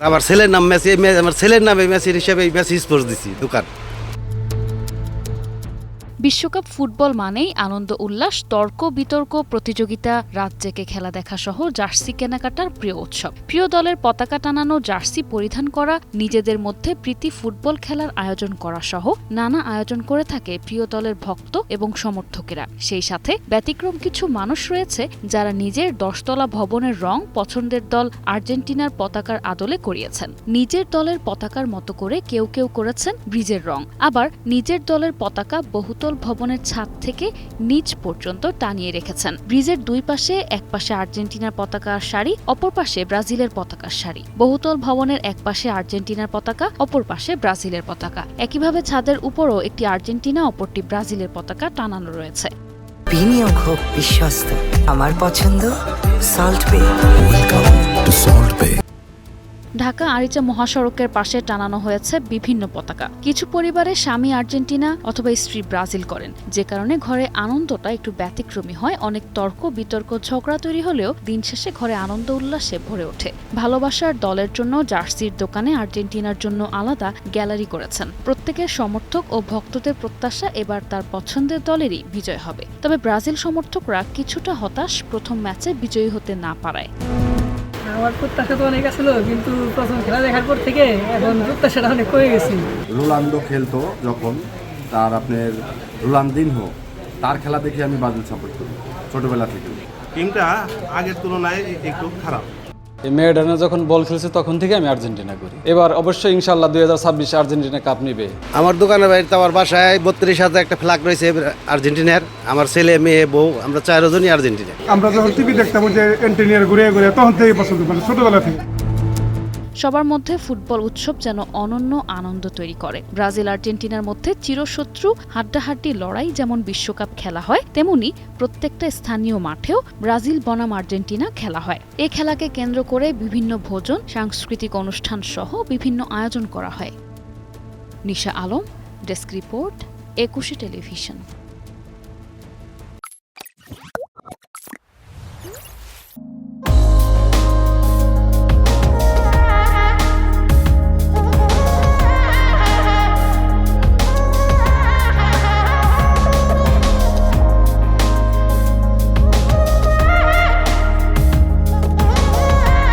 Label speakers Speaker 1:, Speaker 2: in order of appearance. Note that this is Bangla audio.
Speaker 1: আমার ছেলের নাম মেসি, আমার ছেলের নামে মেসির হিসেবে মেসি স্পোর্টস দিছি দোকান।
Speaker 2: বিশ্বকাপ ফুটবল মানেই আনন্দ উল্লাস, তর্ক বিতর্ক, প্রতিযোগিতা, রাত জেগে খেলা দেখা সহ জার্সি কেনাকাটার প্রিয় উৎসব। প্রিয় দলের পতাকা টানানো, জার্সি পরিধান করা, নিজেদের মধ্যে প্রীতি ফুটবল খেলার আয়োজন করা সহ নানা আয়োজন করে থাকে প্রিয় দলের ভক্ত এবং সমর্থকেরা। সেই সাথে ব্যতিক্রম কিছু মানুষ রয়েছে যারা নিজের 10তলা ভবনের রং পছন্দের দল আর্জেন্টিনার পতাকার আদলে করিয়েছেন। নিজের দলের পতাকার মতো করে কেউ কেউ করেছেন ব্রিজের রং, আবার নিজের দলের পতাকা বহুতল ভবনের ছাদ থেকে নিচ পর্যন্ত টানিয়ে রেখেছেন। ব্রিজের দুই পাশে, এক পাশে আর্জেন্টিনার পতাকার সারি, অপর পাশে ব্রাজিলের পতাকার সারি। বহুতল ভবনের এক পাশে আর্জেন্টিনার পতাকা, অপর পাশে ব্রাজিলের পতাকা। একইভাবে ছাদের উপরও একটি আর্জেন্টিনা, অপরটি ব্রাজিলের পতাকা টানানো রয়েছে।
Speaker 3: বিনিয়োগ হোক বিশ্বস্ত, আমার পছন্দ সল্ট বে।
Speaker 2: ঢাকা আরিচা মহাসড়কের পাশে টানানো হয়েছে বিভিন্ন পতাকা। কিছু পরিবারে স্বামী আর্জেন্টিনা অথবা স্ত্রী ব্রাজিল করেন, যে কারণে ঘরে আনন্দটা একটু ব্যতিক্রমী হয়। অনেক তর্ক বিতর্ক, ঝগড়া তৈরি হলেও দিন শেষে ঘরে আনন্দ উল্লাসে ভরে ওঠে। ভালোবাসার দলের জন্য জার্সির দোকানে আর্জেন্টিনার জন্য আলাদা গ্যালারি করেছেন। প্রত্যেকের সমর্থক ও ভক্তদের প্রত্যাশা এবার তার পছন্দের দলেরই বিজয় হবে। তবে ব্রাজিল সমর্থকরা কিছুটা হতাশ প্রথম ম্যাচে বিজয়ী হতে না পারায়।
Speaker 4: আমার প্রত্যাশা তো অনেক ছিল, কিন্তু প্রথম খেলা দেখার পর থেকে এখন প্রত্যাশাটা অনেক কমে গেছে।
Speaker 5: রোনালদো খেলতো যখন, তার আপনার রোনালদিনহো, তার খেলা দেখে আমি ব্রাজিল সাপোর্ট করি ছোটবেলা থেকে।
Speaker 6: টিমটা আগের তুলনায় একটু খারাপ।
Speaker 7: এই মেয়েডানা যখন বল খেলছে তখন থেকে আমি আর্জেন্টিনা করি। এবার অবশ্যই ইনশাল্লাহ 2026 আর্জেন্টিনা কাপ নিবে।
Speaker 1: আমার দোকানের বাড়িতে আমার বাসায় 32,000 একটা ফ্ল্যাগ রয়েছে আর্জেন্টিনার। আমার ছেলে, মেয়ে, বউ, আমরা 4 জনই আর্জেন্টিনা।
Speaker 8: আমরা যখন টিভি দেখতাম যে এন্টিনিয়ার ঘুরে ঘুরে, তখন থেকে পছন্দ, মানে ছোটবেলা থেকে।
Speaker 2: সবার মধ্যে ফুটবল উৎসব যেন অনন্য আনন্দ তৈরি করে। ব্রাজিল আর্জেন্টিনার মধ্যে চিরশত্রু হাড্ডাহাড্ডি লড়াই যেমন বিশ্বকাপ খেলা হয়, তেমনি প্রত্যেকটা স্থানীয় মাঠেও ব্রাজিল বনাম আর্জেন্টিনা খেলা হয়। এই খেলাকে কেন্দ্র করে বিভিন্ন ভোজন, সাংস্কৃতিক অনুষ্ঠান সহ বিভিন্ন আয়োজন করা হয়। নিশা আলম, ডেস্ক রিপোর্ট, 21 টেলিভিশন।